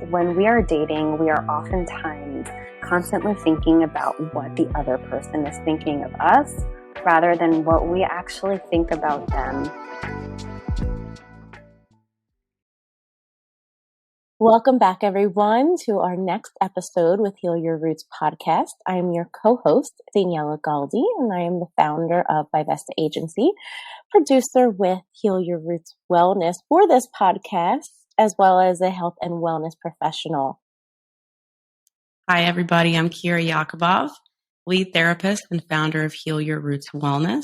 when we are dating, we are oftentimes constantly thinking about what the other person is thinking of us rather than what we actually think about them. Welcome back, everyone, to our next episode with Heal Your Roots podcast. I am your co-host, Daniela Galdi, and I am the founder of Vivesta Agency, producer with Heal Your Roots Wellness for this podcast, as well as a health and wellness professional. Hi, everybody. I'm Kira Yakubov, lead therapist and founder of Heal Your Roots Wellness.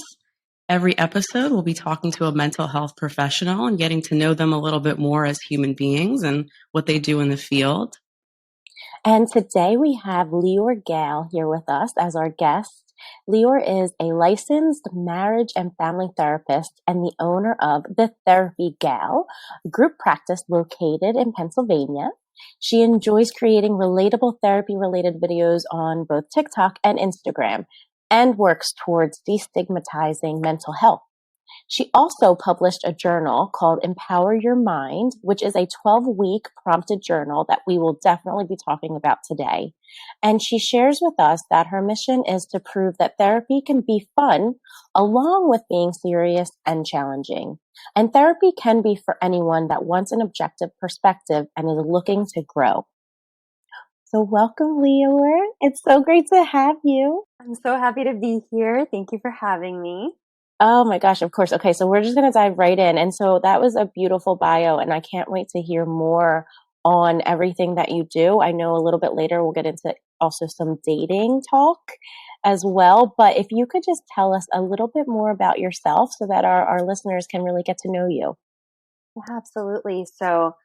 Every episode, we'll be talking to a mental health professional and getting to know them a little bit more as human beings and what they do in the field. And today we have Leeor Gal here with us as our guest. Leeor is a licensed marriage and family therapist and the owner of The Therapy Gal, a group practice located in Pennsylvania. She enjoys creating relatable therapy-related videos on both TikTok and Instagram and works towards destigmatizing mental health. She also published a journal called Empower Your Mind, which is a 12-week prompted journal that we will definitely be talking about today. And she shares with us that her mission is to prove that therapy can be fun along with being serious and challenging. And therapy can be for anyone that wants an objective perspective and is looking to grow. So welcome, Leeor. It's so great to have you. I'm so happy to be here. Thank you for having me. Oh my gosh, of course. Okay, so we're just going to dive right in. And so that was a beautiful bio, and I can't wait to hear more on everything that you do. I know a little bit later we'll get into also some dating talk as well. But if you could just tell us a little bit more about yourself so that our listeners can really get to know you. Yeah, absolutely. So,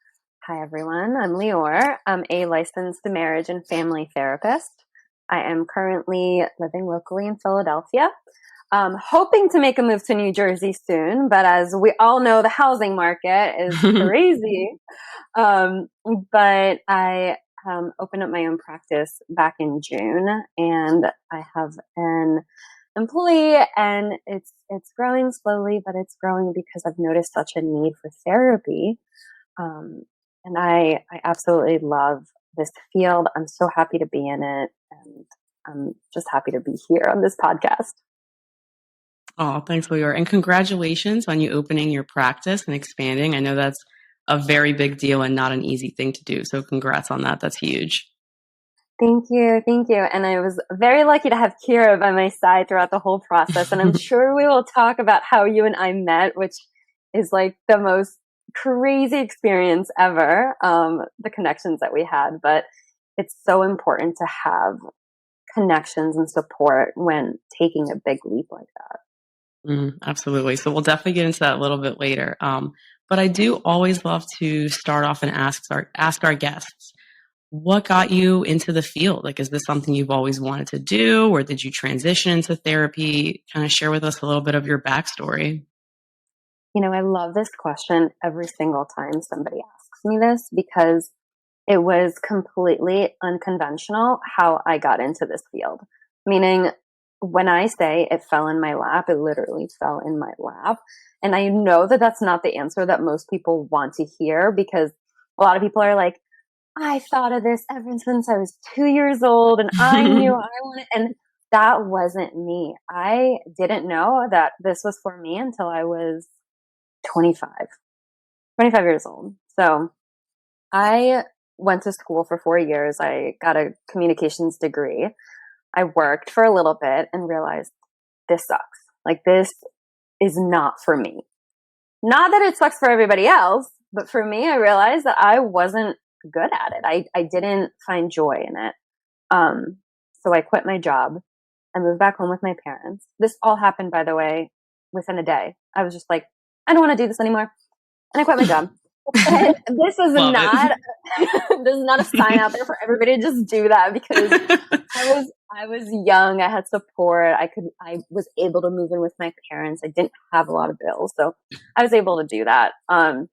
hi everyone. I'm Leeor. I'm a licensed marriage and family therapist. I am currently living locally in Philadelphia. Hoping to make a move to New Jersey soon, but as we all know, the housing market is crazy. But I opened up my own practice back in June, and I have an employee, and it's growing slowly, but it's growing because I've noticed such a need for therapy. And I absolutely love this field. I'm so happy to be in it, and I'm just happy to be here on this podcast. Oh, thanks, Leeor. And congratulations on you opening your practice and expanding. I know that's a very big deal and not an easy thing to do. So congrats on that. That's huge. Thank you. Thank you. And I was very lucky to have Kira by my side throughout the whole process. And I'm sure we will talk about how you and I met, which is like the most crazy experience ever, the connections that we had. But it's so important to have connections and support when taking a big leap like that. Absolutely. So we'll definitely get into that a little bit later. But I do always love to start off and ask our guests, what got you into the field? Like, is this something you've always wanted to do, or did you transition into therapy? Kind of share with us a little bit of your backstory. You know, I love this question every single time somebody asks me this because it was completely unconventional how I got into this field. Meaning, when I say it fell in my lap, it literally fell in my lap. And I know that that's not the answer that most people want to hear, because a lot of people are like, I thought of this ever since I was 2 years old and I knew I wanted, and that wasn't me. I didn't know that this was for me until I was 25 years old. So I went to school for 4 years. I got a communications degree. I worked for a little bit and realized this sucks. Like, this is not for me. Not that it sucks for everybody else, but for me, I realized that I wasn't good at it. I didn't find joy in it. So I quit my job. I moved back home with my parents. This all happened, by the way, within a day. I was just like, I don't want to do this anymore. And I quit my job. This is not this is not a sign out there for everybody to just do that, because I was young. I had support. I was able to move in with my parents. I didn't have a lot of bills, so I was able to do that. And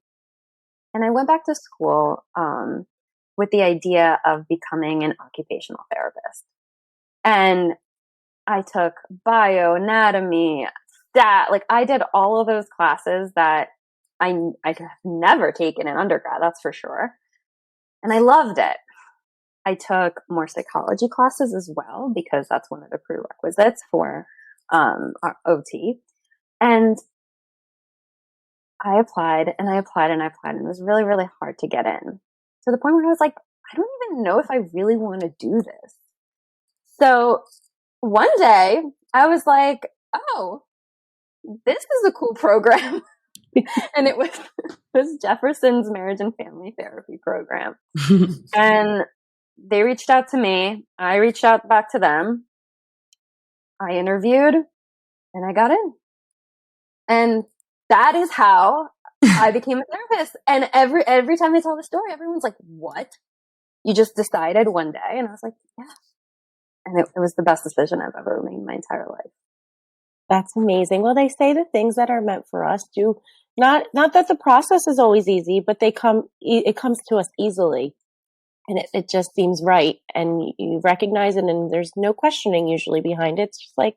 I went back to school with the idea of becoming an occupational therapist. And I took bioanatomy, stat, like I did all of those classes that I could have never taken in undergrad, that's for sure. And I loved it. I took more psychology classes as well because that's one of the prerequisites for our OT. And I applied and I applied and I applied, and it was really, really hard to get in, to the point where I was like, I don't even know if I really want to do this. So one day I was like, oh, this is a cool program. And it was Jefferson's marriage and family therapy program. And they reached out to me. I reached out back to them. I interviewed and I got in. And that is how I became a therapist. And every time I tell the story, everyone's like, what? You just decided one day? And I was like, yeah. And it was the best decision I've ever made in my entire life. That's amazing. Well, they say the things that are meant for us do not that the process is always easy, but it comes to us easily. And it just seems right. And you recognize it, and there's no questioning usually behind it. It's just like,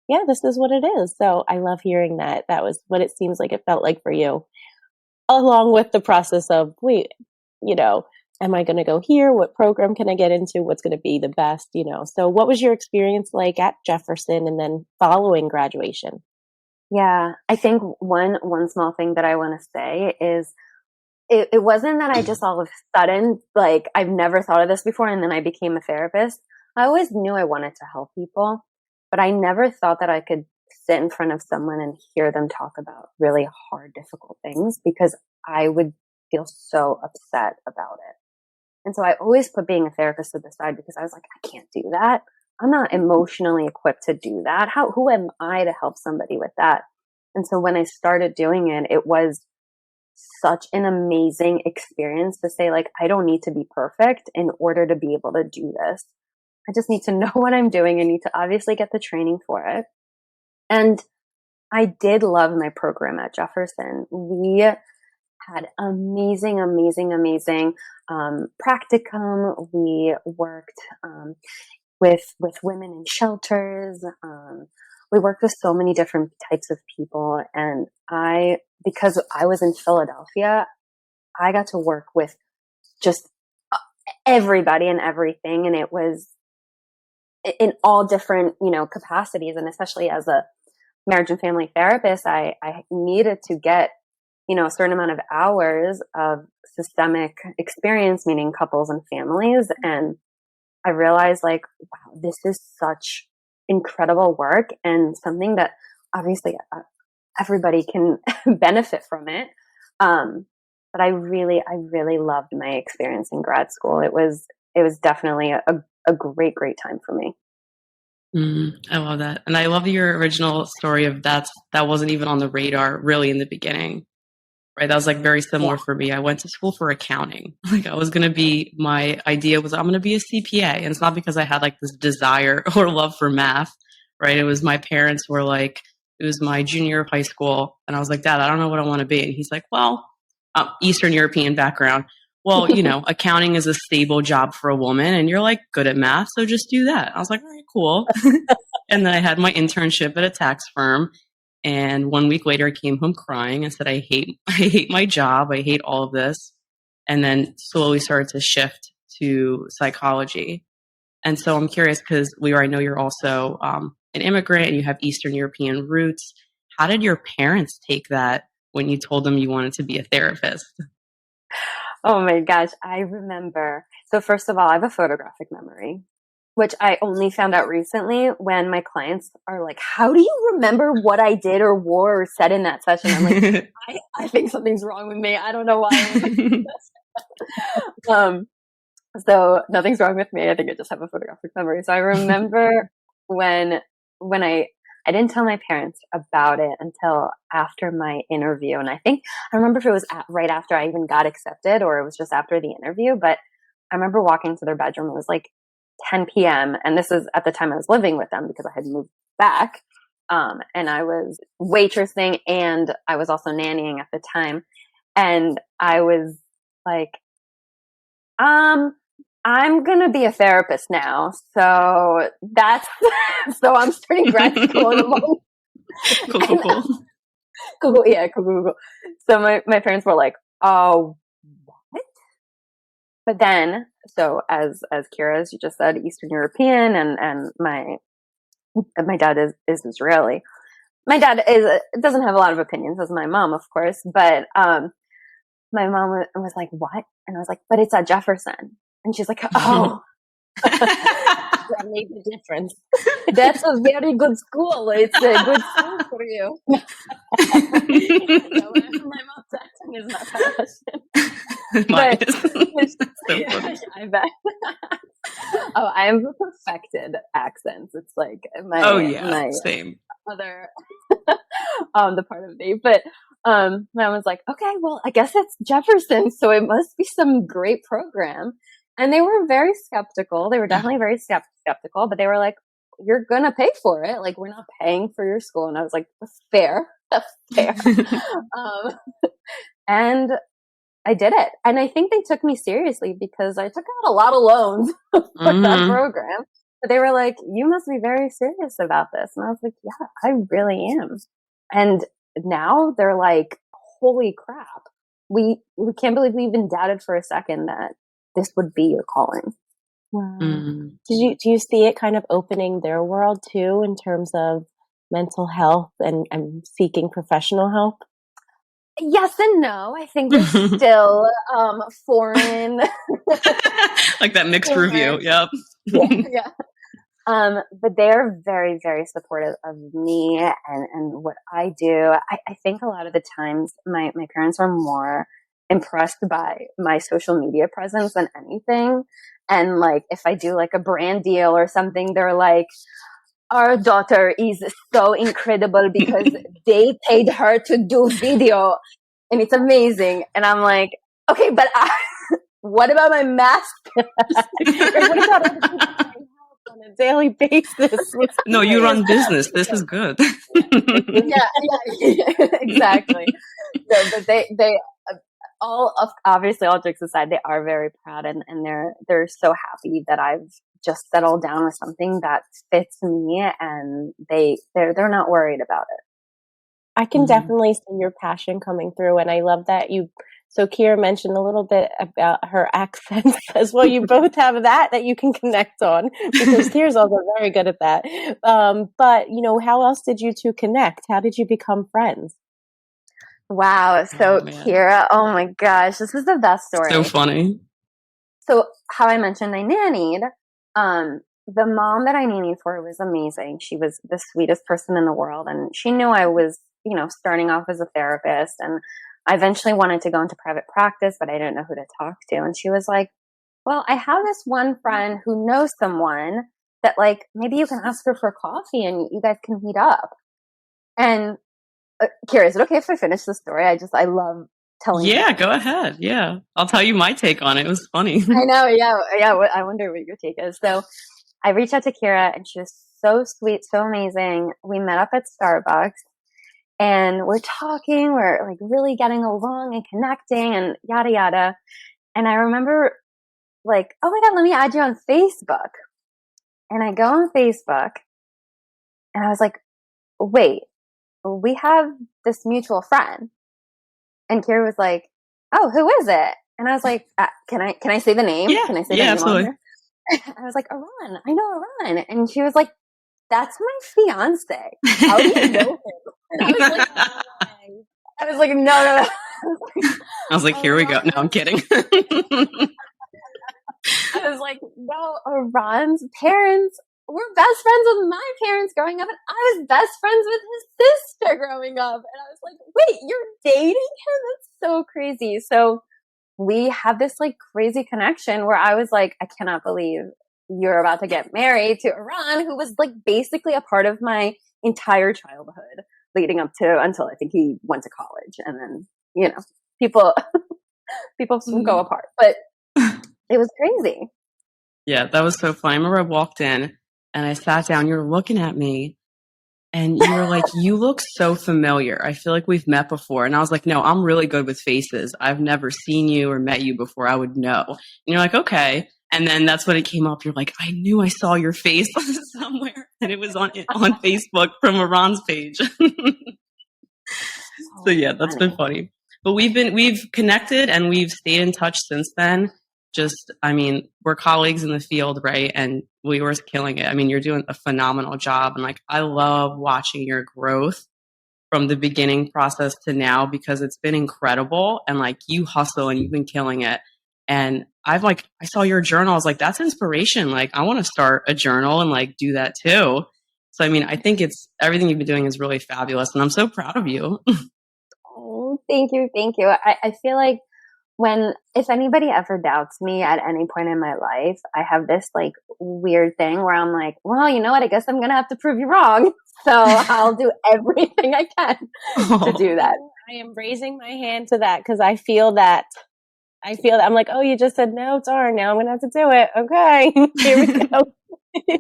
yeah, this is what it is. So I love hearing that. That was what it seems like it felt like for you, along with the process of, wait, am I going to go here? What program can I get into? What's going to be the best? So what was your experience like at Jefferson and then following graduation? Yeah, I think one small thing that I want to say is it wasn't that I just all of a sudden, like, I've never thought of this before, and then I became a therapist. I always knew I wanted to help people, but I never thought that I could sit in front of someone and hear them talk about really hard, difficult things, because I would feel so upset about it. And so I always put being a therapist to the side because I was like, I can't do that. I'm not emotionally equipped to do that. Who am I to help somebody with that? And so when I started doing it, it was such an amazing experience to say, like, I don't need to be perfect in order to be able to do this. I just need to know what I'm doing. I need to obviously get the training for it. And I did love my program at Jefferson. We had amazing practicum. We worked with women in shelters. We worked with so many different types of people. And because I was in Philadelphia, I got to work with just everybody and everything. And it was in all different, capacities. And especially as a marriage and family therapist, I needed to get, a certain amount of hours of systemic experience, meaning couples and families. And I realized, like, wow, this is such incredible work and something that obviously everybody can benefit from it. But I really loved my experience in grad school. It was definitely a great time for me. I love that. And I love your original story of that wasn't even on the radar really in the beginning. Right. That was like very similar for me. I went to school for accounting. Like my idea was I'm going to be a CPA. And it's not because I had like this desire or love for math. Right. It was my parents were like, it was my junior year of high school. And I was like, Dad, I don't know what I want to be. And he's like, well, Eastern European background. Well, accounting is a stable job for a woman and you're like good at math. So just do that. I was like, all right, cool. And then I had my internship at a tax firm. And 1 week later, I came home crying and said, I hate my job. I hate all of this. And then slowly started to shift to psychology. And so I'm curious because I know you're also an immigrant and you have Eastern European roots. How did your parents take that when you told them you wanted to be a therapist? Oh my gosh, I remember. So first of all, I have a photographic memory, which I only found out recently when my clients are like, how do you remember what I did or wore or said in that session? I'm like, I think something's wrong with me. I don't know why. So nothing's wrong with me. I think I just have a photographic memory. So I remember when I didn't tell my parents about it until after my interview. And I remember if it was right after I even got accepted or it was just after the interview, but I remember walking to their bedroom. It was like 10 p.m. And this is at the time I was living with them because I had moved back. And I was waitressing and I was also nannying at the time. And I was like, I'm going to be a therapist now. So so I'm starting grad school in a moment. Cool. Yeah, cool. So my parents were like, oh, what? But then, so as Kira, as you just said, Eastern European, and my dad is Israeli. My dad doesn't have a lot of opinions, as my mom, of course, but my mom was like, "What?" And I was like, "But it's at Jefferson." And she's like, "Oh." That made the difference. That's a very good school. It's a good school for you. No, my mom's accent is not that Mine but is. So funny. I bet. Oh, I have perfected accents. It's like Oh yeah, my same. other the part of me. But my mom was like, okay, well, I guess it's Jefferson, so it must be some great program. And they were very skeptical. They were definitely very skeptical, but they were like, you're going to pay for it. Like, we're not paying for your school. And I was like, that's fair. That's fair. And I did it. And I think they took me seriously because I took out a lot of loans for that program. But they were like, you must be very serious about this. And I was like, yeah, I really am. And now they're like, holy crap. We can't believe we even doubted for a second that this would be your calling. Wow. Do you see it kind of opening their world too in terms of mental health and seeking professional help? Yes and no. I think there's still foreign like that mixed review. Yep. Yeah. But they're very, very supportive of me and what I do. I think a lot of the times my parents are more impressed by my social media presence than anything. And like, if I do like a brand deal or something, they're like, our daughter is so incredible because they paid her to do video and it's amazing. And I'm like, okay, but what about my mask? What about other people on a daily basis? No, you run business. This is good. yeah, exactly. So, but they obviously, all jokes aside, they are very proud and they're so happy that I've just settled down with something that fits me, and they're not worried about it. I can definitely see your passion coming through, and I love that you. So Kira mentioned a little bit about her accent as well. You both have that you can connect on because Kira's also very good at that. But how else did you two connect? How did you become friends? Wow. So Kira, oh my gosh, this is the best story. So funny. So how I mentioned I nannied, the mom that I nannied for was amazing. She was the sweetest person in the world. And she knew I was, starting off as a therapist. And I eventually wanted to go into private practice, but I didn't know who to talk to. And she was like, well, I have this one friend who knows someone that like, maybe you can ask her for coffee and you guys can meet up. And Kira, is it okay if I finish the story? I love telling. Yeah, go ahead. Yeah. I'll tell you my take on it. It was funny. I know. Yeah. I wonder what your take is. So I reached out to Kira and she was so sweet, so amazing. We met up at Starbucks and we're talking, we're like really getting along and connecting and yada, yada. And I remember like, oh my God, let me add you on Facebook. And I go on Facebook and I was like, wait, we have this mutual friend. And Kira was like, oh, who is it? And I was like, can I say the name? Yeah. Can I say the name absolutely. on there? I was like, Iran. I know Iran. And she was like, that's my fiance. How do you know him? And I was like, no. I was like, here we go. No, I'm kidding. I was like, no, Iran's parents were best friends with my parents growing up, and I was best friends with his sister growing up. And I was like, wait, you're dating him? That's so crazy. So we had this like crazy connection where I was like, I cannot believe you're about to get married to Iran, who was like basically a part of my entire childhood leading up to until I think he went to college. And then, people go apart, but it was crazy. Yeah, that was so fun. I remember I walked in and I sat down. You were looking at me and you were like, you look so familiar. I feel like we've met before. And I was like, no, I'm really good with faces. I've never seen you or met you before. I would know. And you're like, okay. And then that's when it came up. You're like, I knew I saw your face somewhere. And it was on Facebook from Iran's page. So yeah, that's been funny. But we've connected and we've stayed in touch since then. just, I mean, we're colleagues in the field, right? And Leeor's killing it. I mean, you're doing a phenomenal job. And like, I love watching your growth from the beginning process to now because it's been incredible. And like, you hustle and you've been killing it. And I saw your journal. I was like, that's inspiration. Like, I want to start a journal and like do that too. So, I mean, I think everything you've been doing is really fabulous. And I'm so proud of you. Oh, thank you. Thank you. I feel like if anybody ever doubts me at any point in my life, I have this like weird thing where I'm like, well, you know what? I guess I'm going to have to prove you wrong. So I'll do everything I can to do that. I am raising my hand to that because I feel that. I'm like, oh, you just said no, darn. Now I'm going to have to do it. Okay. Here we go.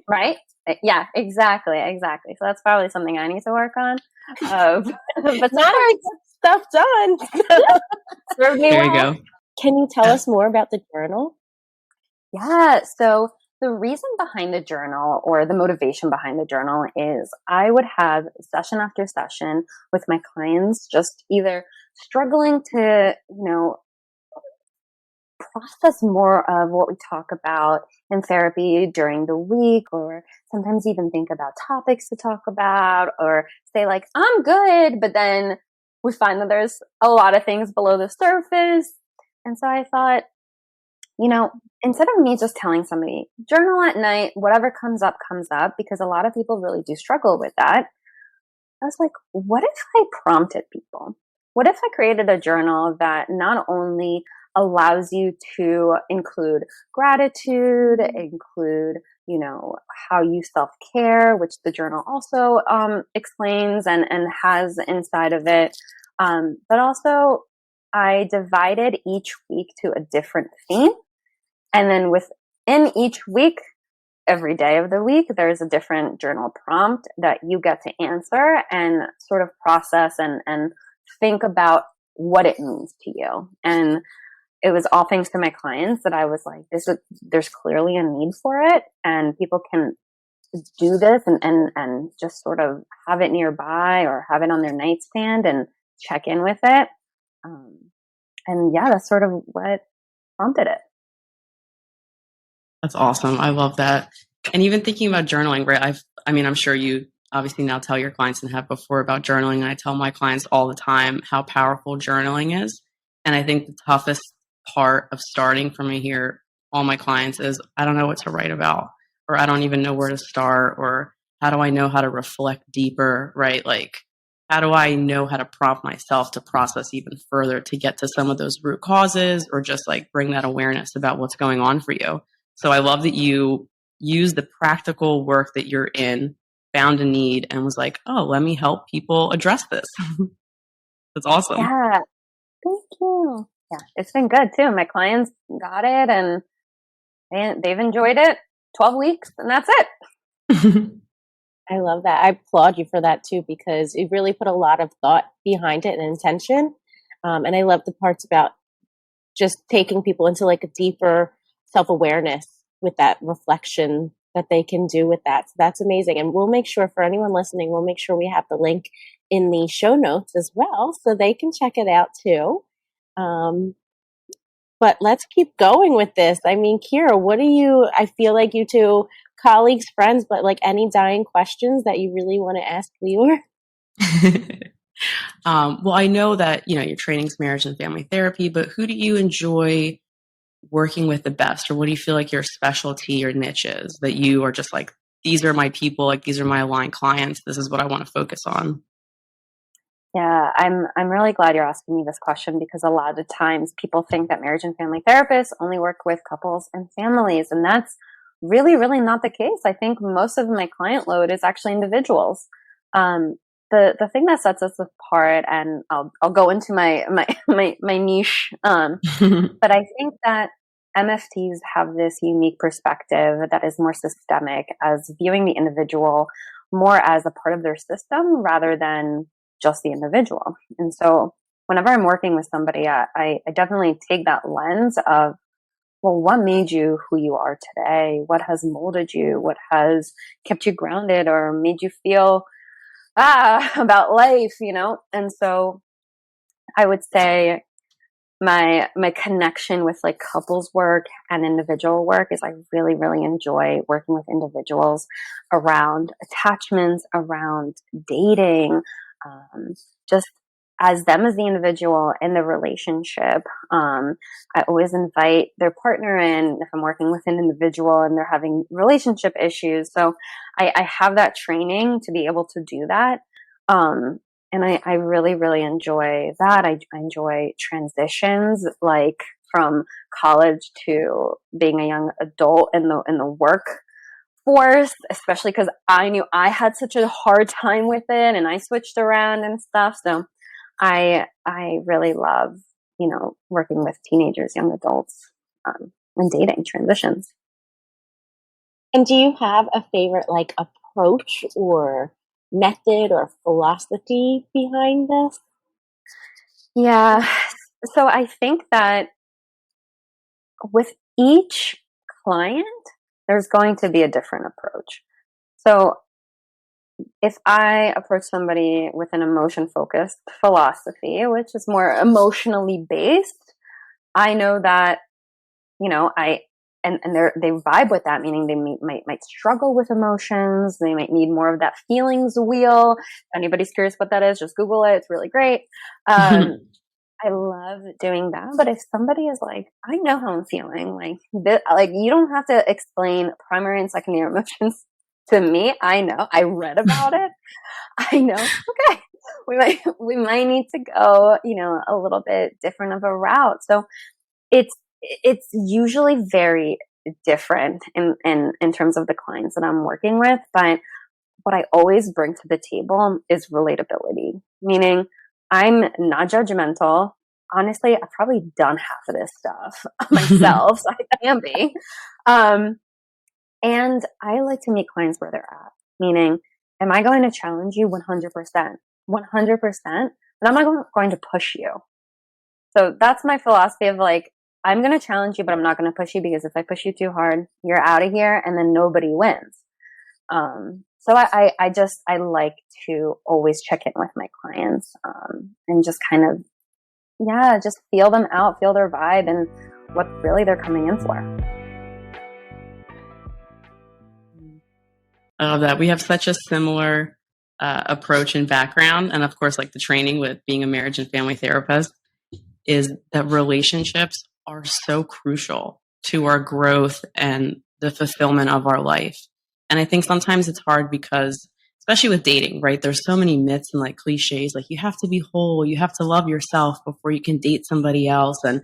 Right? Yeah, exactly. Exactly. So that's probably something I need to work on. But not stuff done. Serve me There you well. go. Can you tell us more about the journal? Yeah. So the reason behind the journal or the motivation behind the journal is I would have session after session with my clients, just either struggling to, process more of what we talk about in therapy during the week, or sometimes even think about topics to talk about, or say like, I'm good, but then we find that there's a lot of things below the surface. And so I thought, instead of me just telling somebody, journal at night, whatever comes up, because a lot of people really do struggle with that. I was like, what if I prompted people? What if I created a journal that not only allows you to include gratitude, include, how you self-care, which the journal also explains and has inside of it. But also I divided each week to a different theme. And then within each week, every day of the week, there's a different journal prompt that you get to answer and sort of process and think about what it means to you. And it was all thanks to my clients that I was like, there's clearly a need for it, and people can do this and just sort of have it nearby or have it on their nightstand and check in with it. And yeah, that's sort of what prompted it. That's awesome. I love that. And even thinking about journaling, right? I'm sure you obviously now tell your clients and have before about journaling. And I tell my clients all the time how powerful journaling is. And I think the toughest part of starting from here, all my clients is I don't know what to write about, or I don't even know where to start, or how do I know how to reflect deeper, right? Like, how do I know how to prompt myself to process even further to get to some of those root causes, or just like bring that awareness about what's going on for you? So I love that you use the practical work that you're in, found a need, and was like, oh, let me help people address this. That's awesome. Yeah. Thank you. Yeah, it's been good too. My clients got it and they've enjoyed it 12 weeks and that's it. I love that. I applaud you for that too, because you really put a lot of thought behind it and intention. And I love the parts about just taking people into like a deeper self-awareness with that reflection that they can do with that. So that's amazing. And we'll make sure for anyone listening, we'll make sure we have the link in the show notes as well, so they can check it out too. But let's keep going with this. I mean, Kira, I feel like you two, colleagues, friends, but like any dying questions that you really want to ask Leeor? Well, I know that, your training's marriage and family therapy, but who do you enjoy working with the best, or what do you feel like your specialty or niche is that you are just like, these are my people, like these are my aligned clients, this is what I want to focus on? Yeah, I'm really glad you're asking me this question, because a lot of times people think that marriage and family therapists only work with couples and families, and that's really, really not the case. I think most of my client load is actually individuals. The thing that sets us apart, and I'll go into my niche, but I think that MFTs have this unique perspective that is more systemic, as viewing the individual more as a part of their system rather than just the individual. And so whenever I'm working with somebody, I definitely take that lens of, well, what made you who you are today? What has molded you? What has kept you grounded or made you feel about life, And so I would say my connection with like couples work and individual work is I really, really enjoy working with individuals around attachments, around dating, just as them as the individual in the relationship. I always invite their partner in if I'm working with an individual and they're having relationship issues. So I have that training to be able to do that. And I really, really enjoy that. I enjoy transitions, like from college to being a young adult in the workforce, especially because I knew I had such a hard time with it and I switched around and stuff. So I really love, working with teenagers, young adults, and dating transitions. And do you have a favorite like approach or method or philosophy behind this? Yeah. So I think that with each client, there's going to be a different approach. So if I approach somebody with an emotion focused philosophy, which is more emotionally based, I know that, they vibe with that, meaning they might struggle with emotions. They might need more of that feelings wheel. If anybody's curious what that is, just Google it. It's really great. I love doing that. But if somebody is like, I know how I'm feeling, like you don't have to explain primary and secondary emotions to me. I know. I read about it. I know. Okay. We might need to go, a little bit different of a route. So it's usually very different in terms of the clients that I'm working with. But what I always bring to the table is relatability, meaning I'm not judgmental. Honestly, I've probably done half of this stuff myself, so I can be. And I like to meet clients where they're at, meaning, am I going to challenge you 100%? 100%, but I'm not going to push you. So that's my philosophy of like, I'm going to challenge you, but I'm not going to push you, because if I push you too hard, you're out of here and then nobody wins. So I like to always check in with my clients, and just kind of, just feel them out, feel their vibe and what really they're coming in for. I love that. We have such a similar approach and background. And of course, like the training with being a marriage and family therapist is that relationships are so crucial to our growth and the fulfillment of our life. And I think sometimes it's hard because, especially with dating, right? There's so many myths and like cliches, like you have to be whole, you have to love yourself before you can date somebody else, and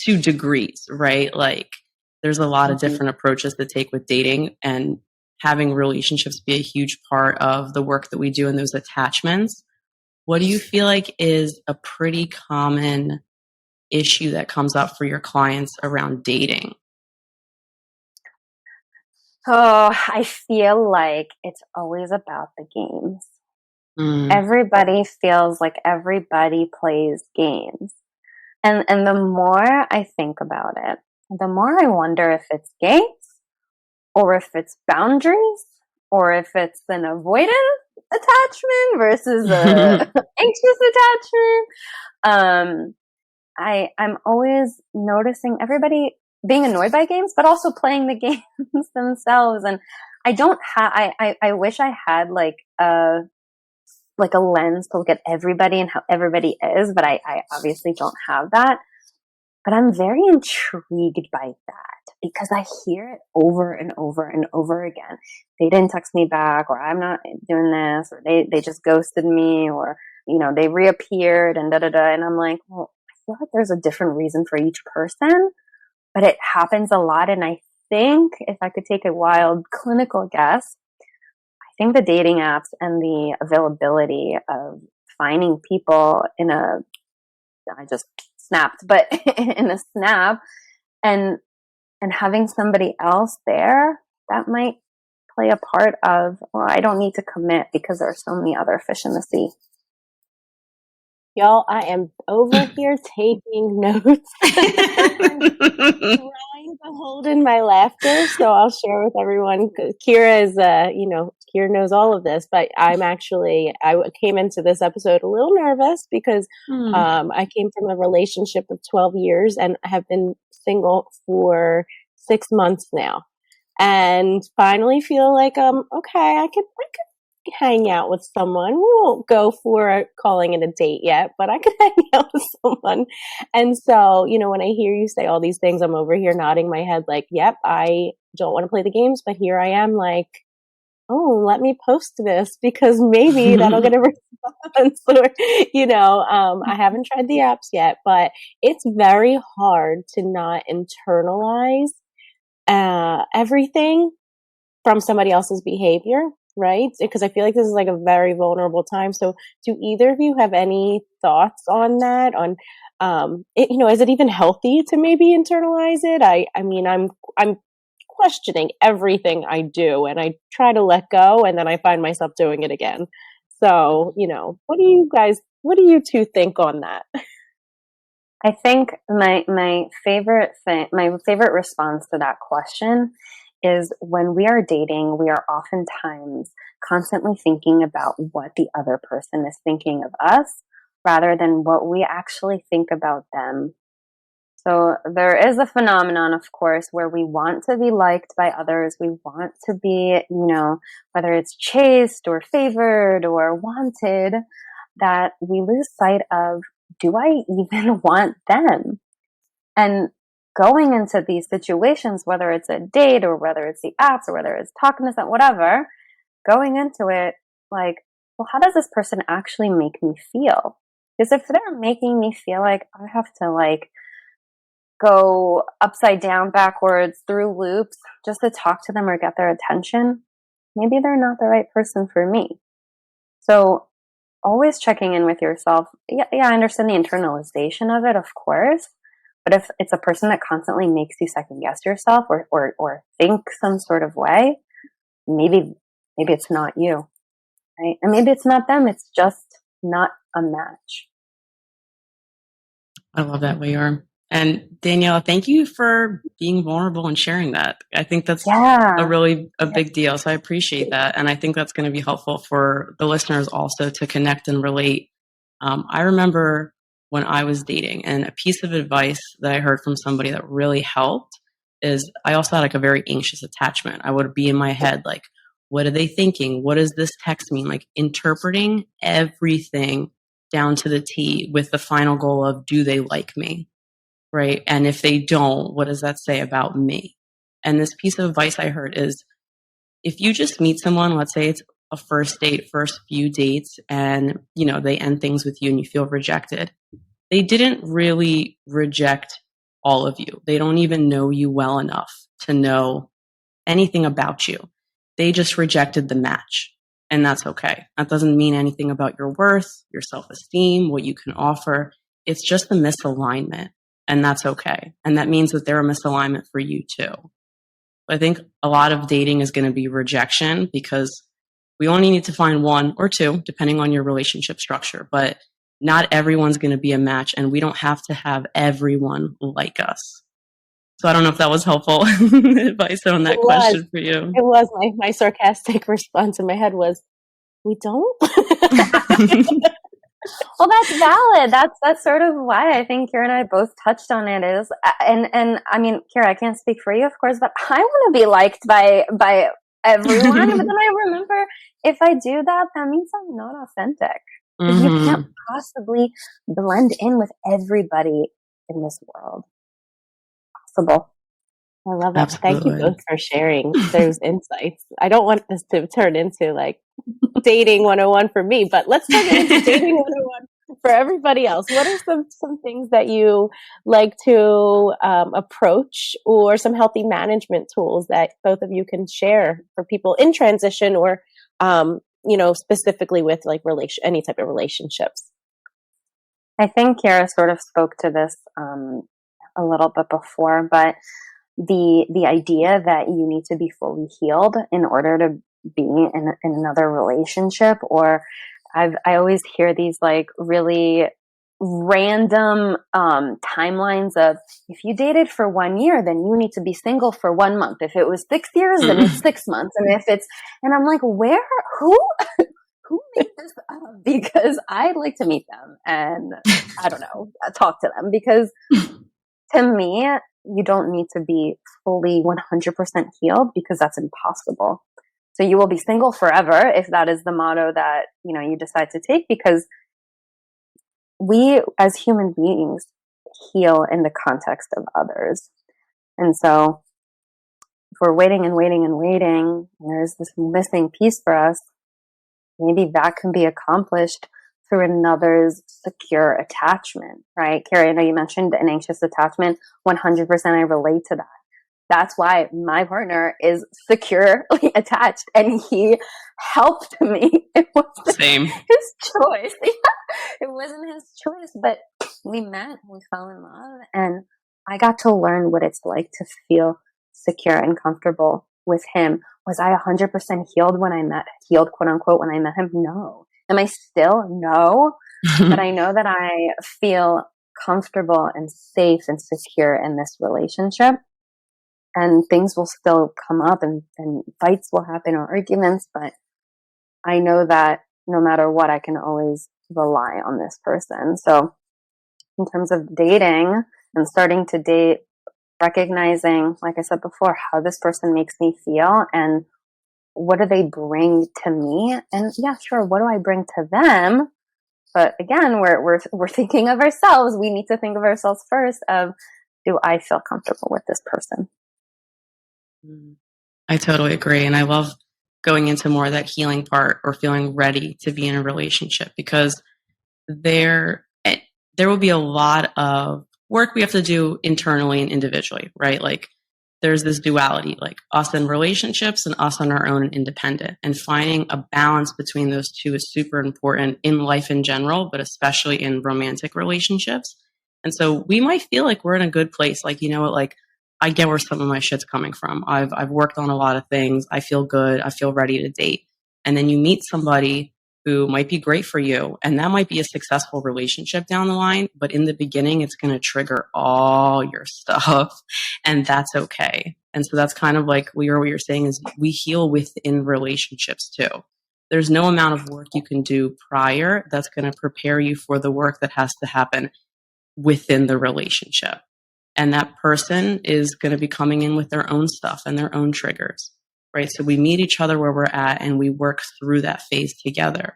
to degrees, right? Like there's a lot of different approaches to take with dating, and having relationships be a huge part of the work that we do in those attachments. What do you feel like is a pretty common issue that comes up for your clients around dating? Oh, I feel like it's always about the games. Everybody feels like everybody plays games. And the more I think about it, the more I wonder if it's games, or if it's boundaries, or if it's an avoidant attachment versus a anxious attachment. I'm always noticing everybody being annoyed by games, but also playing the games themselves. And I don't have, I wish I had like a lens to look at everybody and how everybody is, but I obviously don't have that. But I'm very intrigued by that, because I hear it over and over and over again. They didn't text me back, or I'm not doing this, or they just ghosted me, or, they reappeared and da-da-da. And I'm like, well, I feel like there's a different reason for each person, but it happens a lot. And I think if I could take a wild clinical guess, I think the dating apps and the availability of finding people I just snapped, but in a snap, and having somebody else there, that might play a part of, well, I don't need to commit because there are so many other fish in the sea. Y'all, I am over here taking notes. trying to hold in my laughter, so I'll share with everyone. Kira is, Kira knows all of this, but I came into this episode a little nervous because I came from a relationship of 12 years and have been single for 6 months now, and finally feel like okay, I could hang out with someone. We won't go for calling it a date yet, but I could hang out with someone. And so, when I hear you say all these things, I'm over here nodding my head like, yep, I don't want to play the games, but here I am like, oh, let me post this because maybe that'll get a response. Or, I haven't tried the apps yet, but it's very hard to not internalize everything from somebody else's behavior, right? Because I feel like this is like a very vulnerable time. So do either of you have any thoughts on that? Is it even healthy to maybe internalize it? I mean, I'm questioning everything I do and I try to let go and then I find myself doing it again. So, what do you two think on that? I think my favorite response to that question is when we are dating, we are oftentimes constantly thinking about what the other person is thinking of us rather than what we actually think about them. So there is a phenomenon, of course, where we want to be liked by others. We want to be, whether it's chased or favored or wanted, that we lose sight of, do I even want them? And going into these situations, whether it's a date or whether it's the apps or whether it's talking to someone, whatever, going into it like, well, how does this person actually make me feel? Because if they're making me feel like I have to go upside down, backwards, through loops just to talk to them or get their attention, maybe they're not the right person for me. So always checking in with yourself. Yeah, I understand the internalization of it, of course. But if it's a person that constantly makes you second guess yourself or think some sort of way, maybe it's not you, right? And maybe it's not them. It's just not a match. I love that, Leeor. And Danielle, thank you for being vulnerable and sharing that. I think that's a big deal. So I appreciate that. And I think that's going to be helpful for the listeners also to connect and relate. I remember when I was dating, and a piece of advice that I heard from somebody that really helped is I also had a very anxious attachment. I would be in my head like, what are they thinking? What does this text mean? Like interpreting everything down to the T with the final goal of, do they like me? Right? And if they don't, what does that say about me? And this piece of advice I heard is, if you just meet someone, let's say it's a first date, first few dates, and they end things with you and you feel rejected, they didn't really reject all of you. They don't even know you well enough to know anything about you. They just rejected the match. And that's okay. That doesn't mean anything about your worth, your self-esteem, what you can offer. It's just a misalignment. And that's okay. And that means that they're a misalignment for you too. I think a lot of dating is going to be rejection because we only need to find one or two, depending on your relationship structure. But not everyone's going to be a match, and we don't have to have everyone like us. So I don't know if that was helpful advice on that question for you. It was. My sarcastic response in my head was, we don't? Well, that's valid. That's sort of why I think Kira and I both touched on it is, and I mean, Kira, I can't speak for you, of course, but I want to be liked by everyone. But then I remember, if I do that, that means I'm not authentic. Mm-hmm. You can't possibly blend in with everybody in this world. Possible. I love that. Absolutely. Thank you both for sharing those insights. I don't want this to turn into dating 101 for me, but let's turn it into dating 101 for everybody else. What are some things that you like to approach, or some healthy management tools that both of you can share for people in transition, or specifically with any type of relationships? I think Kira sort of spoke to this a little bit before, but the idea that you need to be fully healed in order to be in another relationship, or I always hear these really random timelines of, if you dated for 1 year, then you need to be single for 1 month. If it was 6 years, then it's 6 months. And if it's, and I'm like, who made this up? Because I'd like to meet them and I don't know, talk to them, because to me, you don't need to be fully 100% healed, because that's impossible. So you will be single forever if that is the motto that, you decide to take, because we as human beings heal in the context of others. And so if we're waiting and waiting and waiting, and there's this missing piece for us, maybe that can be accomplished through another's secure attachment, right? Carrie, I know you mentioned an anxious attachment. 100% I relate to that. That's why my partner is securely attached, and he helped me. It wasn't Same. his choice. It wasn't his choice, but we met, we fell in love, and I got to learn what it's like to feel secure and comfortable with him. Was I 100% healed, quote unquote, when I met him? No. Am I still? No. But I know that I feel comfortable and safe and secure in this relationship. And things will still come up, and fights will happen, or arguments, but I know that no matter what, I can always rely on this person. So in terms of dating and starting to date, recognizing, like I said before, how this person makes me feel and what do they bring to me? And yeah, sure, what do I bring to them? But again, we're thinking of ourselves. We need to think of ourselves first of, do I feel comfortable with this person? I totally agree. And I love going into more of that healing part, or feeling ready to be in a relationship, because there will be a lot of work we have to do internally and individually, right? Like there's this duality, like us in relationships and us on our own and independent, and finding a balance between those two is super important in life in general, but especially in romantic relationships. And so we might feel like we're in a good place. Like, like I get where some of my shit's coming from. I've worked on a lot of things. I feel good. I feel ready to date. And then you meet somebody who might be great for you, and that might be a successful relationship down the line. But in the beginning, it's going to trigger all your stuff, and that's okay. And so that's kind of like what you're saying is we heal within relationships too. There's no amount of work you can do prior that's going to prepare you for the work that has to happen within the relationship. And that person is going to be coming in with their own stuff and their own triggers, right? So we meet each other where we're at, and we work through that phase together.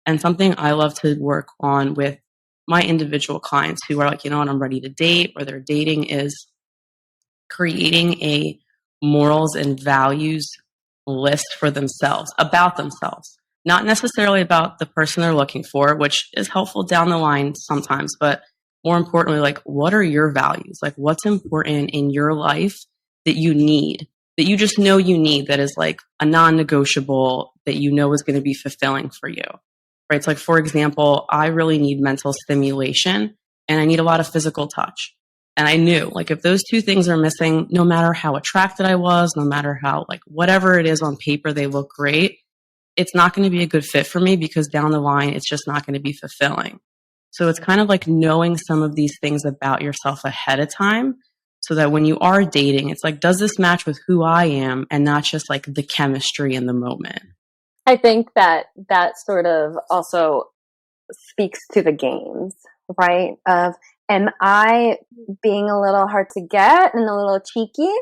And something I love to work on with my individual clients who are like, you know what, I'm ready to date, or they're dating, is creating a morals and values list for themselves, about themselves. Not necessarily about the person they're looking for, which is helpful down the line sometimes, but more importantly, like, what are your values? Like, what's important in your life that you need, that you just know you need, that is like a non-negotiable, that you know is going to be fulfilling for you, right? It's like, for example, I really need mental stimulation and I need a lot of physical touch. And I knew, like, if those two things are missing, no matter how attracted I was, no matter how, like, whatever it is on paper, they look great, it's not going to be a good fit for me, because down the line, it's just not going to be fulfilling. So it's kind of like knowing some of these things about yourself ahead of time, so that when you are dating, it's like, does this match with who I am, and not just like the chemistry in the moment? I think that sort of also speaks to the games, right? Of, am I being a little hard to get and a little cheeky?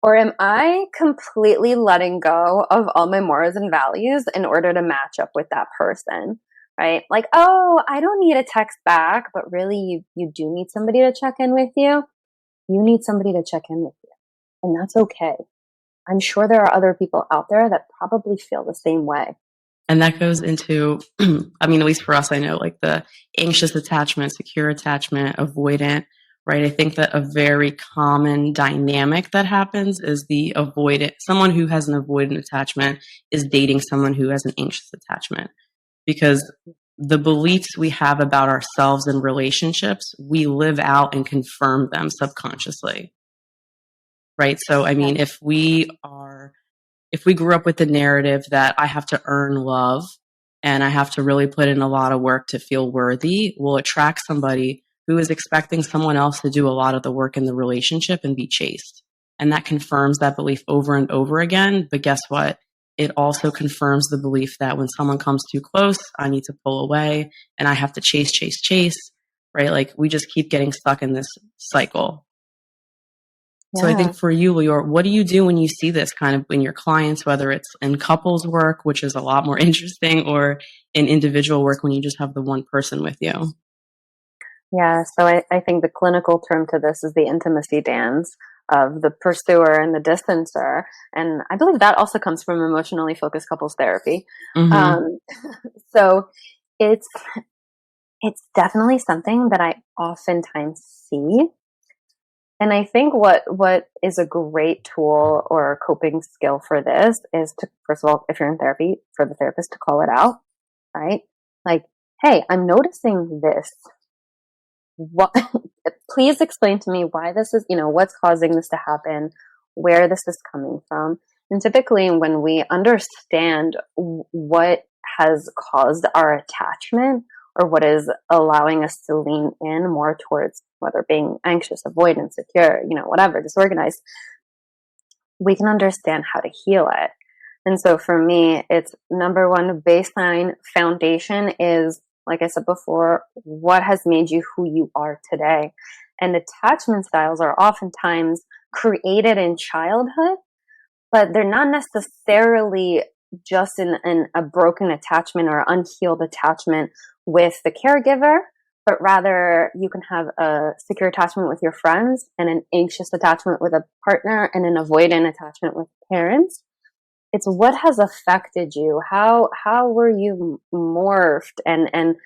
Or am I completely letting go of all my morals and values in order to match up with that person? Right? Like, oh, I don't need a text back, but really you do need somebody to check in with you. You need somebody to check in with you. And that's okay. I'm sure there are other people out there that probably feel the same way. And that goes into, I mean, at least for us, I know, like the anxious attachment, secure attachment, avoidant, right? I think that a very common dynamic that happens is the avoidant, someone who has an avoidant attachment is dating someone who has an anxious attachment, because the beliefs we have about ourselves in relationships, we live out and confirm them subconsciously, right? So, I mean, if we grew up with the narrative that I have to earn love, and I have to really put in a lot of work to feel worthy will attract somebody who is expecting someone else to do a lot of the work in the relationship and be chased. And that confirms that belief over and over again. But guess what? It also confirms the belief that when someone comes too close, I need to pull away and I have to chase, chase, chase, right? Like we just keep getting stuck in this cycle. Yeah. So I think for you, Leeor, what do you do when you see this kind of in your clients, whether it's in couples work, which is a lot more interesting, or in individual work when you just have the one person with you? Yeah, so I think the clinical term to this is the intimacy dance of the pursuer and the distancer. And I believe that also comes from emotionally focused couples therapy. Mm-hmm. So it's definitely something that I oftentimes see. And I think what is a great tool or coping skill for this is to, first of all, if you're in therapy, for the therapist to call it out, right? Like, hey, I'm noticing this. What? Please explain to me why this is, what's causing this to happen, where this is coming from. And typically when we understand what has caused our attachment or what is allowing us to lean in more towards whether being anxious, avoidant, insecure, whatever, disorganized, we can understand how to heal it. And so for me, it's number one baseline foundation is, like I said before, what has made you who you are today? And attachment styles are oftentimes created in childhood, but they're not necessarily just in a broken attachment or unhealed attachment with the caregiver, but rather you can have a secure attachment with your friends and an anxious attachment with a partner and an avoidant attachment with parents. It's what has affected you. How were you morphed and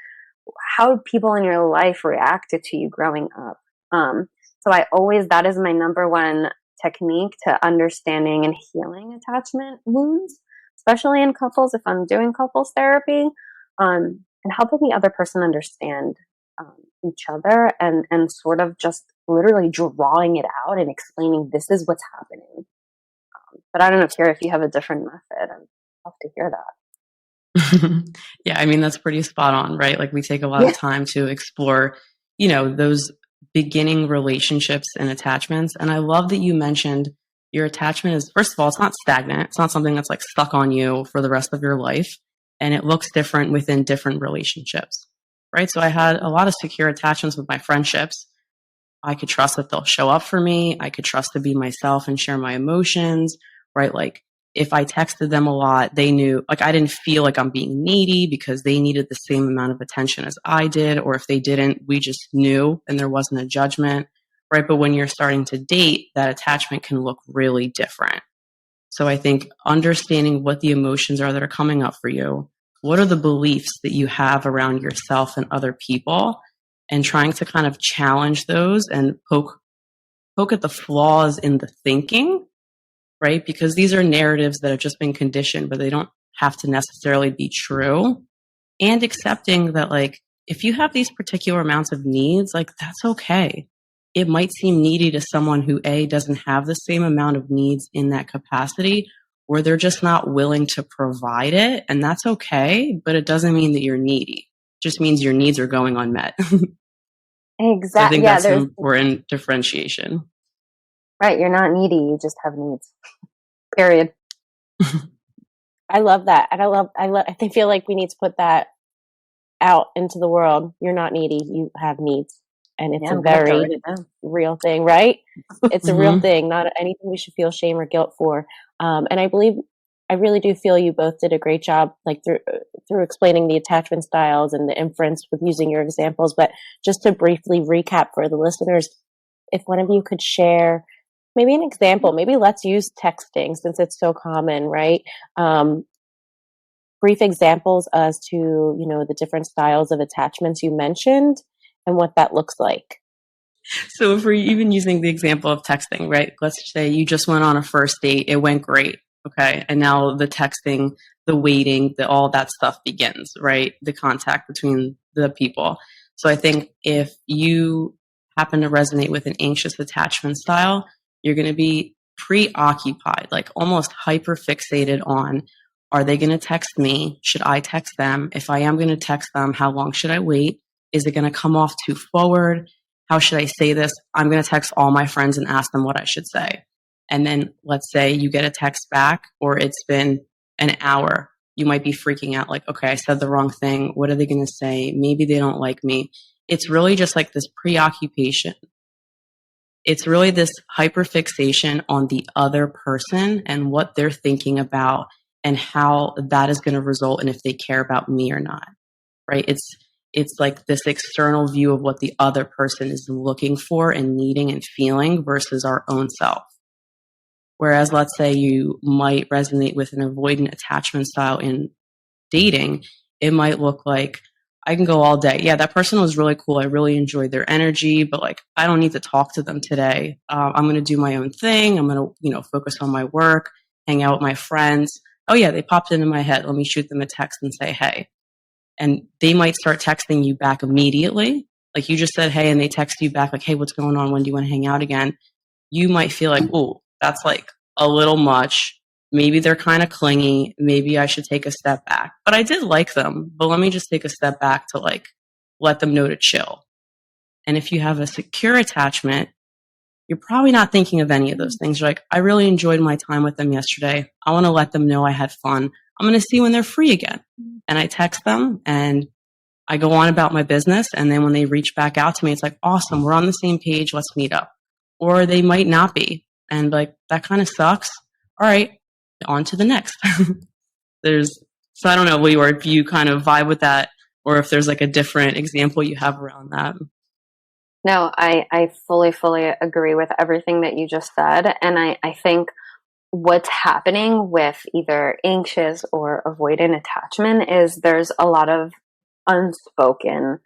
how people in your life reacted to you growing up. So that is my number one technique to understanding and healing attachment wounds, especially in couples if I'm doing couples therapy, and helping the other person understand each other and sort of just literally drawing it out and explaining this is what's happening. But I don't know, Kira, if you have a different method, I'd love to hear that. Yeah, I mean, that's pretty spot on, right? Like we take a lot of time to explore, those beginning relationships and attachments. And I love that you mentioned your attachment is, first of all, it's not stagnant. It's not something that's like stuck on you for the rest of your life. And it looks different within different relationships, right? So I had a lot of secure attachments with my friendships. I could trust that they'll show up for me. I could trust to be myself and share my emotions, right? Like if I texted them a lot, they knew, like I didn't feel like I'm being needy because they needed the same amount of attention as I did. Or if they didn't, we just knew and there wasn't a judgment, right? But when you're starting to date, that attachment can look really different. So I think understanding what the emotions are that are coming up for you, what are the beliefs that you have around yourself and other people, and trying to kind of challenge those and poke at the flaws in the thinking, right? Because these are narratives that have just been conditioned, but they don't have to necessarily be true. And accepting that, like, if you have these particular amounts of needs, like, that's okay. It might seem needy to someone who, A, doesn't have the same amount of needs in that capacity, or they're just not willing to provide it. And that's okay, but it doesn't mean that you're needy. It just means your needs are going unmet. So I Exactly. think Yeah, that's an important differentiation. right. You're not needy. You just have needs. Period. I love that. And I feel like we need to put that out into the world. You're not needy. You have needs. And it's a very real thing, right? It's a real thing, not anything we should feel shame or guilt for. And I really do feel you both did a great job, like through explaining the attachment styles and the inference with using your examples. But just to briefly recap for the listeners, if one of you could share maybe an example, maybe let's use texting since it's so common, right? Brief examples as to, the different styles of attachments you mentioned and what that looks like. So if we're even using the example of texting, right? Let's say you just went on a first date. It went great. Okay. And now the texting, the waiting, all that stuff begins, right? The contact between the people. So I think if you happen to resonate with an anxious attachment style, you're going to be preoccupied, like almost hyper fixated on, Are they going to text me? Should I text them? If I am going to text them, how long should I wait? Is it going to come off too forward? How should I say this? I'm going to text all my friends and ask them what I should say. And then let's say you get a text back or it's been an hour. You might be freaking out like, okay, I said the wrong thing. What are they going to say? Maybe they don't like me. It's really just like this preoccupation. It's really this hyperfixation on the other person and what they're thinking about and how that is going to result in if they care about me or not, right? It's like this external view of what the other person is looking for and needing and feeling versus our own self. Whereas let's say you might resonate with an avoidant attachment style in dating, it might look like, I can go all day. Yeah, that person was really cool. I really enjoyed their energy, but like, I don't need to talk to them today. I'm going to do my own thing. I'm going to, focus on my work, hang out with my friends. Oh yeah, they popped into my head. Let me shoot them a text and say, hey. And they might start texting you back immediately. Like you just said, hey, and they text you back like, hey, what's going on? When do you want to hang out again? You might feel like, oh, that's like a little much. Maybe they're kind of clingy. Maybe I should take a step back. But I did like them. But let me just take a step back to like let them know to chill. And if you have a secure attachment, you're probably not thinking of any of those things. You're like, I really enjoyed my time with them yesterday. I want to let them know I had fun. I'm going to see when they're free again. And I text them and I go on about my business. And then when they reach back out to me, it's like, awesome. We're on the same page. Let's meet up. Or they might not be. And like, that kind of sucks. All right. On to the next. So I don't know, Leeor, if you kind of vibe with that or if there's like a different example you have around that. No, I fully agree with everything that you just said. And I think what's happening with either anxious or avoidant attachment is there's a lot of unspoken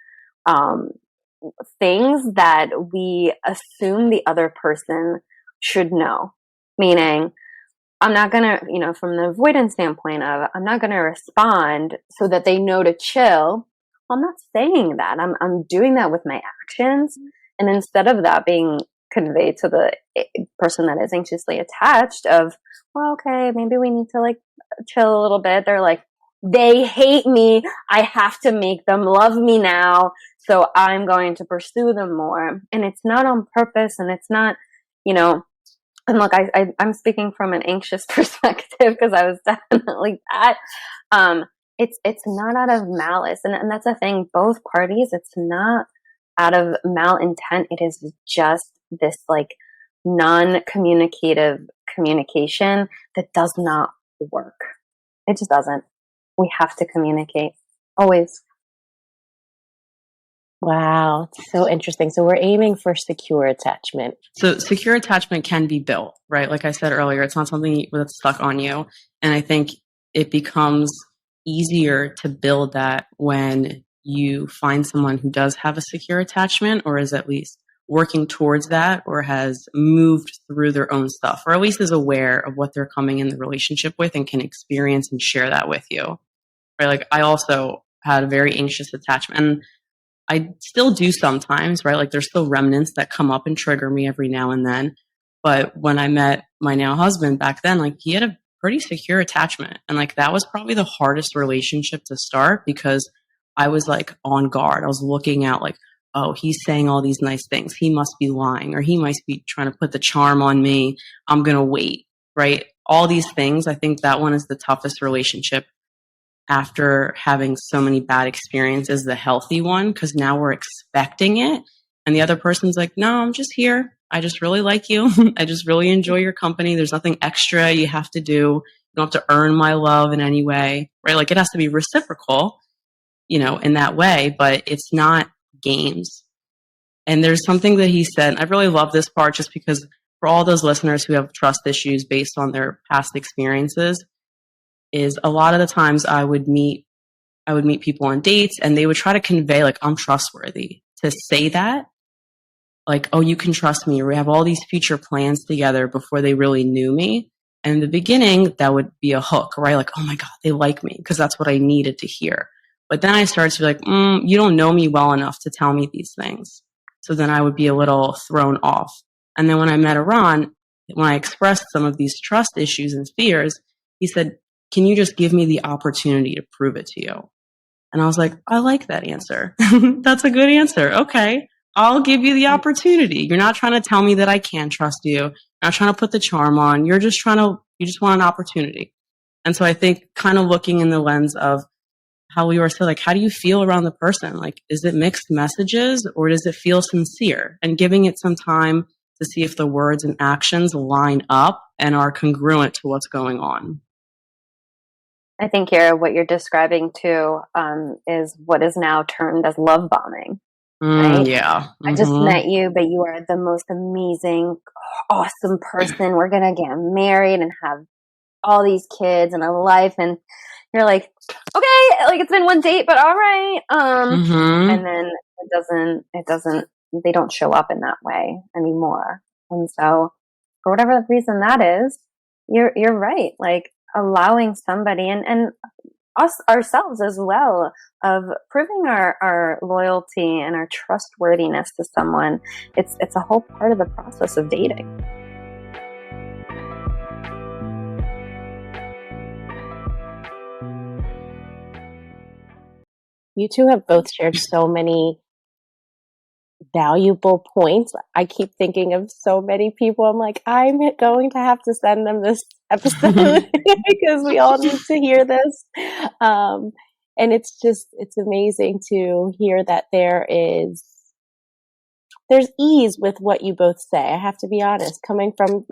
things that we assume the other person should know. Meaning, I'm not going to, from the avoidance standpoint of, I'm not going to respond so that they know to chill. I'm not saying that. I'm doing that with my actions. And instead of that being conveyed to the person that is anxiously attached of, well, okay, maybe we need to like chill a little bit. They're like, they hate me. I have to make them love me now. So I'm going to pursue them more. And it's not on purpose. And it's not, and look, I'm speaking from an anxious perspective because I was definitely that. It's not out of malice. And that's the thing, both parties, it's not out of malintent. It is just this like non-communicative communication that does not work. It just doesn't. We have to communicate always. Wow, so interesting. So we're aiming for secure attachment. So secure attachment can be built, right? Like I said earlier, it's not something that's stuck on you. And I think it becomes easier to build that when you find someone who does have a secure attachment or is at least working towards that or has moved through their own stuff or at least is aware of what they're coming in the relationship with and can experience and share that with you. Right? Like I also had a very anxious attachment and I still do sometimes, right? Like there's still remnants that come up and trigger me every now and then. But when I met my now husband back then, like he had a pretty secure attachment. And like that was probably the hardest relationship to start because I was like on guard. I was looking out like, oh, he's saying all these nice things. He must be lying or he must be trying to put the charm on me. I'm going to wait, right? All these things. I think that one is the toughest relationship after having so many bad experiences, the healthy one, because now we're expecting it. And the other person's like, no, I'm just here. I just really like you. I just really enjoy your company. There's nothing extra you have to do. You don't have to earn my love in any way, right? Like it has to be reciprocal, in that way, but it's not games. And there's something that he said, I really love this part just because for all those listeners who have trust issues based on their past experiences, is a lot of the times I would meet people on dates and they would try to convey like, I'm trustworthy. To say that, like, oh, you can trust me. We have all these future plans together before they really knew me. And in the beginning, that would be a hook, right? Like, oh my God, they like me because that's what I needed to hear. But then I started to be like, you don't know me well enough to tell me these things. So then I would be a little thrown off. And then when I met Iran, when I expressed some of these trust issues and fears, he said, can you just give me the opportunity to prove it to you? And I was like, I like that answer. That's a good answer. Okay. I'll give you the opportunity. You're not trying to tell me that I can trust you. You're not trying to put the charm on. You just want an opportunity. And so I think kind of looking in the lens of how we were saying, like, how do you feel around the person? Like, is it mixed messages or does it feel sincere? And giving it some time to see if the words and actions line up and are congruent to what's going on. I think here what you're describing too is what is now termed as love bombing, right? Yeah. I just met you, but you are the most amazing, awesome person. We're going to get married and have all these kids and a life. And you're like, okay, like it's been one date, but all right. And then it doesn't, they don't show up in that way anymore. And so for whatever reason that is, you're right. Like allowing somebody and us ourselves as well of proving our loyalty and our trustworthiness to someone. It's a whole part of the process of dating. You two have both shared so many valuable points. I keep thinking of so many people. I'm like, I'm going to have to send them this episode because we all need to hear this. And it's amazing to hear that there's ease with what you both say. I have to be honest, coming from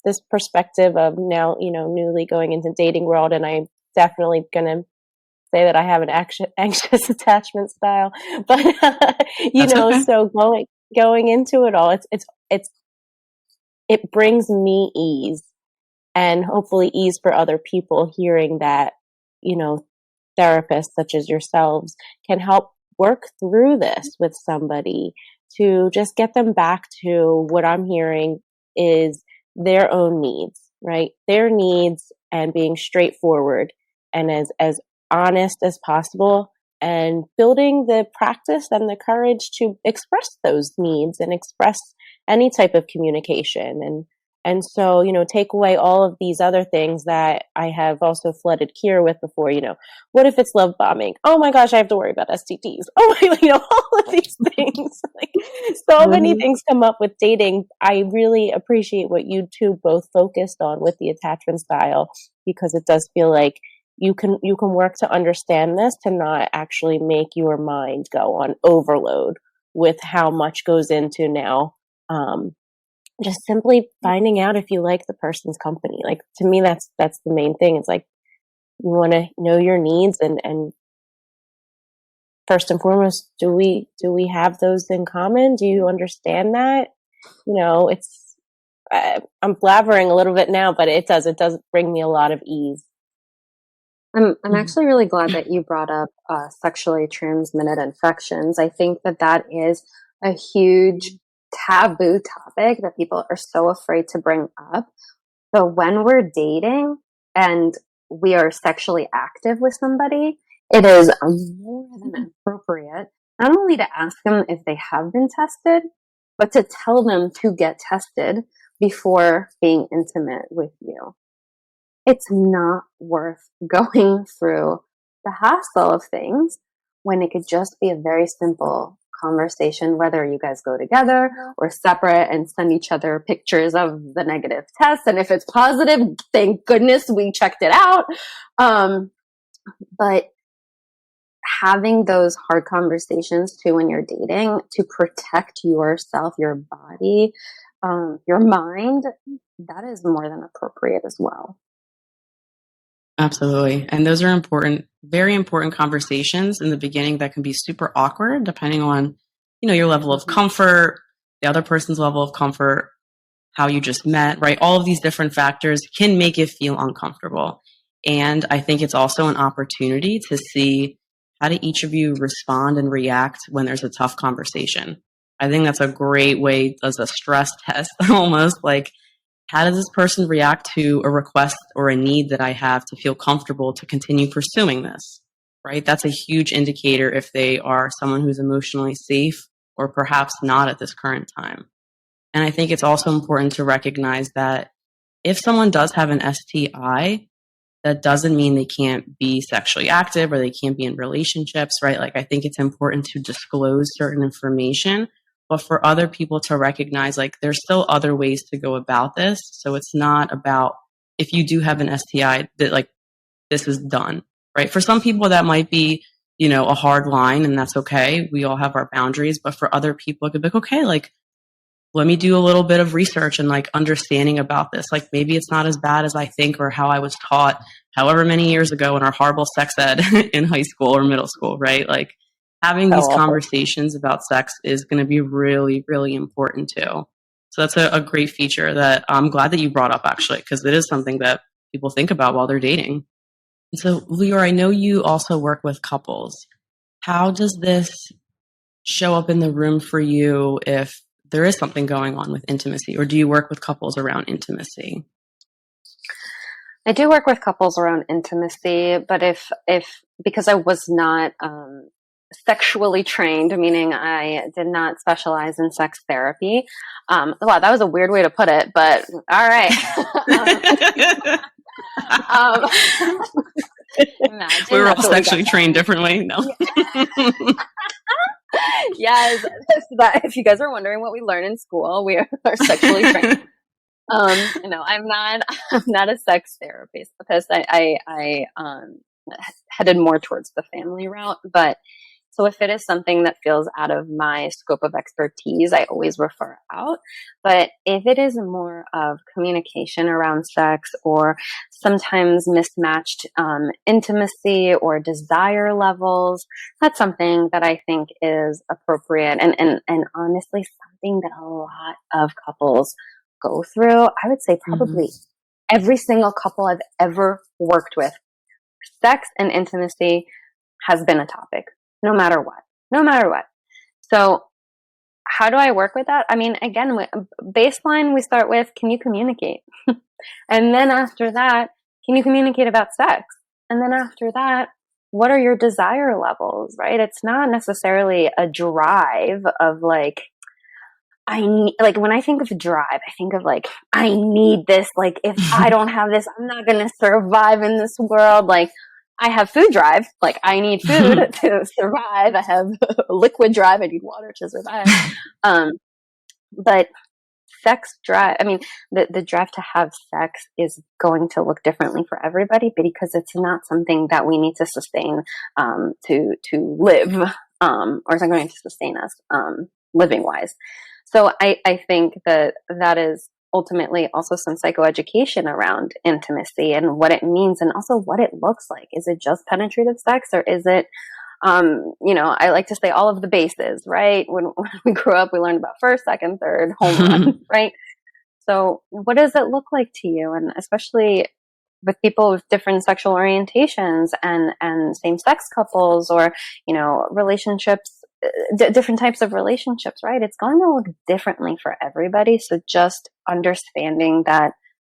this perspective of now, newly going into dating world, and I'm definitely going to say that I have an anxious attachment style, but okay. So going into it all, it brings me ease, and hopefully ease for other people hearing that, therapists such as yourselves can help work through this with somebody to just get them back to what I'm hearing is their own needs, right? Their needs, and being straightforward and as honest as possible, and building the practice and the courage to express those needs and express any type of communication. And so, take away all of these other things that I have also flooded Kier with before, what if it's love bombing? Oh my gosh, I have to worry about STDs. Oh my, all of these things, like so many things come up with dating. I really appreciate what you two both focused on with the attachment style, because it does feel like you can work to understand this, to not actually make your mind go on overload with how much goes into now. Just simply finding out if you like the person's company. Like, to me, that's the main thing. It's like, you want to know your needs, and first and foremost, do we have those in common? Do you understand that? It's, I'm blabbering a little bit now, but it does bring me a lot of ease. I'm actually really glad that you brought up sexually transmitted infections. I think that is a huge taboo topic that people are so afraid to bring up. So when we're dating and we are sexually active with somebody, it is more than appropriate not only to ask them if they have been tested, but to tell them to get tested before being intimate with you. It's not worth going through the hassle of things when it could just be a very simple conversation, whether you guys go together or separate, and send each other pictures of the negative test. And if it's positive, thank goodness we checked it out. But having those hard conversations too when you're dating, to protect yourself, your body, your mind, that is more than appropriate as well. Absolutely. And those are important, very important conversations in the beginning that can be super awkward depending on, your level of comfort, the other person's level of comfort, how you just met, right? All of these different factors can make it feel uncomfortable. And I think it's also an opportunity to see how do each of you respond and react when there's a tough conversation. I think that's a great way as a stress test, almost like, how does this person react to a request or a need that I have to feel comfortable to continue pursuing this, right? That's a huge indicator if they are someone who's emotionally safe or perhaps not at this current time. And I think it's also important to recognize that if someone does have an STI, that doesn't mean they can't be sexually active or they can't be in relationships, right? Like, I think it's important to disclose certain information, but for other people to recognize, like, there's still other ways to go about this. So it's not about, if you do have an STI, that, like, this is done, right? For some people, that might be, a hard line, and that's okay. We all have our boundaries. But for other people, it could be like, okay, like, let me do a little bit of research and like understanding about this. Like, maybe it's not as bad as I think or how I was taught however many years ago in our horrible sex ed in high school or middle school, right? Like, having these conversations about sex is going to be really, really important too. So that's a great feature that I'm glad that you brought up, actually, because it is something that people think about while they're dating. And so, Leeor, I know you also work with couples. How does this show up in the room for you if there is something going on with intimacy, or do you work with couples around intimacy? I do work with couples around intimacy, but if because I was not sexually trained, meaning I did not specialize in sex therapy. Wow, that was a weird way to put it, but all right. We were all sexually trained differently. No. Yes, if you guys are wondering what we learn in school, we are sexually trained. No, I'm not a sex therapist. I headed more towards the family route, but so if it is something that feels out of my scope of expertise, I always refer out. But if it is more of communication around sex or sometimes mismatched intimacy or desire levels, that's something that I think is appropriate and honestly something that a lot of couples go through. I would say probably every single couple I've ever worked with, sex and intimacy has been a topic. No matter what. So how do I work with that? I mean, again, baseline, we start with, can you communicate? And then after that, can you communicate about sex? And then after that, what are your desire levels, right? It's not necessarily a drive of like, when I think of drive, I think of like, I need this. Like, if I don't have this, I'm not going to survive in this world. Like, I have food drive. Like, I need food to survive. I have liquid drive. I need water to survive. But sex drive, I mean, the drive to have sex is going to look differently for everybody because it's not something that we need to sustain to live, or it's not going to sustain us living wise. So I think that is ultimately also some psychoeducation around intimacy and what it means and also what it looks like. Is it just penetrative sex or is it, I like to say all of the bases, right? When we grew up, we learned about first, second, third, home run, right? So what does it look like to you? And especially with people with different sexual orientations and same-sex couples or, relationships, different types of relationships, right? It's going to look differently for everybody. So just understanding that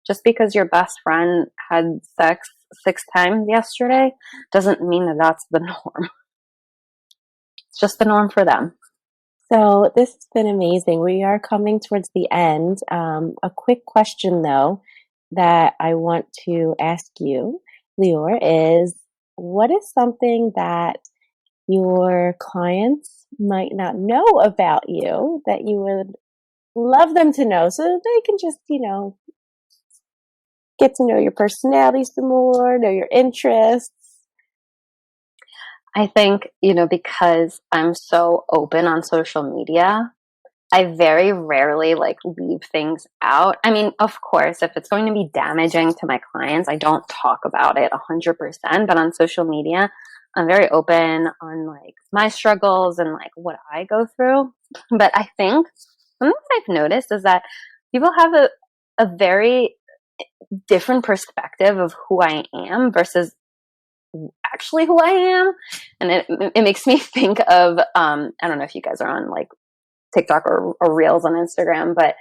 just because your best friend had sex 6 times yesterday doesn't mean that that's the norm. It's just the norm for them. So this has been amazing. We are coming towards the end. A quick question, though, that I want to ask you, Leeor, is what is something that your clients might not know about you that you would love them to know so that they can just, get to know your personality some more, know your interests? I think, because I'm so open on social media, I very rarely leave things out. I mean, of course, if it's going to be damaging to my clients, I don't talk about it 100%, but on social media, I'm very open on my struggles and what I go through. But I think something I've noticed is that people have a very different perspective of who I am versus actually who I am. And it makes me think of, I don't know if you guys are on TikTok or Reels on Instagram, but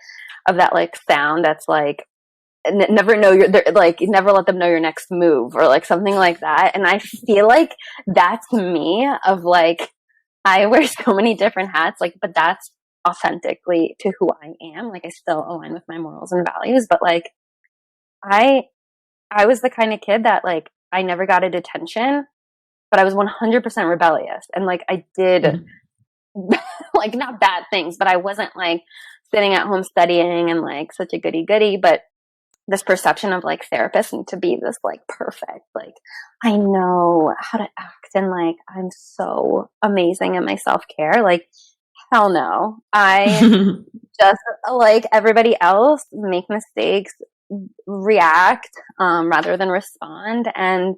of that sound that's never know never let them know your next move or something like that. And I feel like that's me of I wear so many different hats, but that's authentically to who I am. I still align with my morals and values, but I I was the kind of kid that like I never got a detention, but I was 100% rebellious. And like I did like not bad things, but I wasn't like sitting at home studying and like such a goody goody. But this perception of like therapists need to be this like perfect, like I know how to act and like I'm so amazing at my self-care. Like, hell no. I just like everybody else make mistakes, react rather than respond. And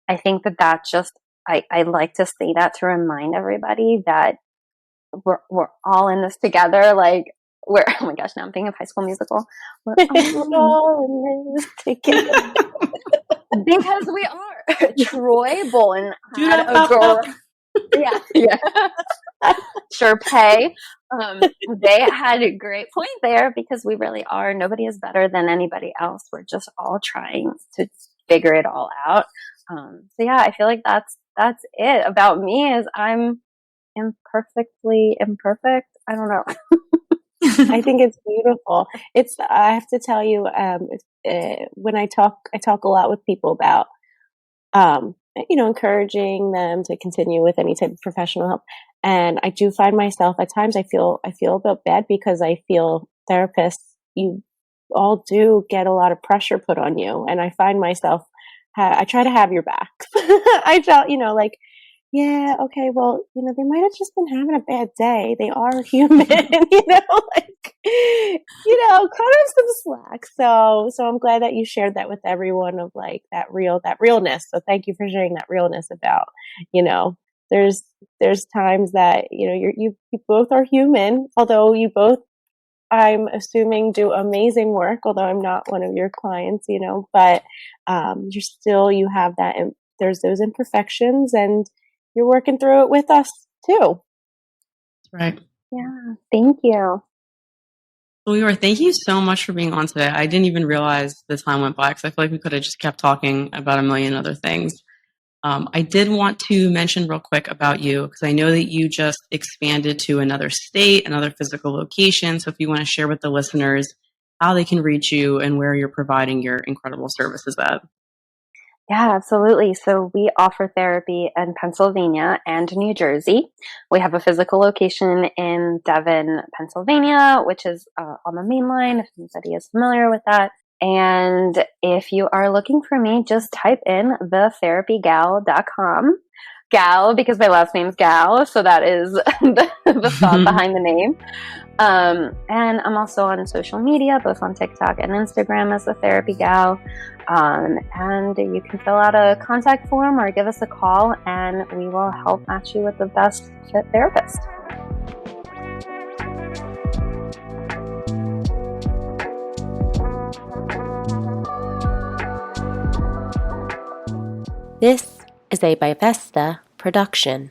I think that just, I like to say that to remind everybody that we're all in this together. Like we're, oh my gosh, now I'm thinking of High School Musical. We're all in this together. Because we are. Troy Bolton had a girl. Yeah. Sharpay. They had a great point there because we really are. Nobody is better than anybody else. We're just all trying to figure it all out. So yeah, I feel like that's it about me. Is I'm imperfectly imperfect. I don't know. I think it's beautiful. I have to tell you, when I talk a lot with people about, encouraging them to continue with any type of professional help. And I do find myself at times, I feel a bit bad because I feel therapists, you all do get a lot of pressure put on you. And I find myself, I try to have your back. I felt, like, yeah, okay, well, they might have just been having a bad day. They are human, cut off some slack. So I'm glad that you shared that with everyone of like that realness. So thank you for sharing that realness about, there's times that, you both are human, although you both, I'm assuming, do amazing work, although I'm not one of your clients, but you have that, and there's those imperfections, and you're working through it with us too. Right. Yeah. Thank you. Leeor, thank you so much for being on today. I didn't even realize the time went by because I feel like we could have just kept talking about a million other things. I did want to mention real quick about you because I know that you just expanded to another state, another physical location. So if you want to share with the listeners how they can reach you and where you're providing your incredible services at. Yeah, absolutely. So we offer therapy in Pennsylvania and New Jersey. We have a physical location in Devon, Pennsylvania, which is on the main line, if anybody is familiar with that. And if you are looking for me, just type in thetherapygal.com. Gal, because my last name's Gal, so that is the thought behind the name. And I'm also on social media, both on TikTok and Instagram as the Therapy Gal. And you can fill out a contact form or give us a call, and we will help match you with the best fit therapist. This is a Bivesta production.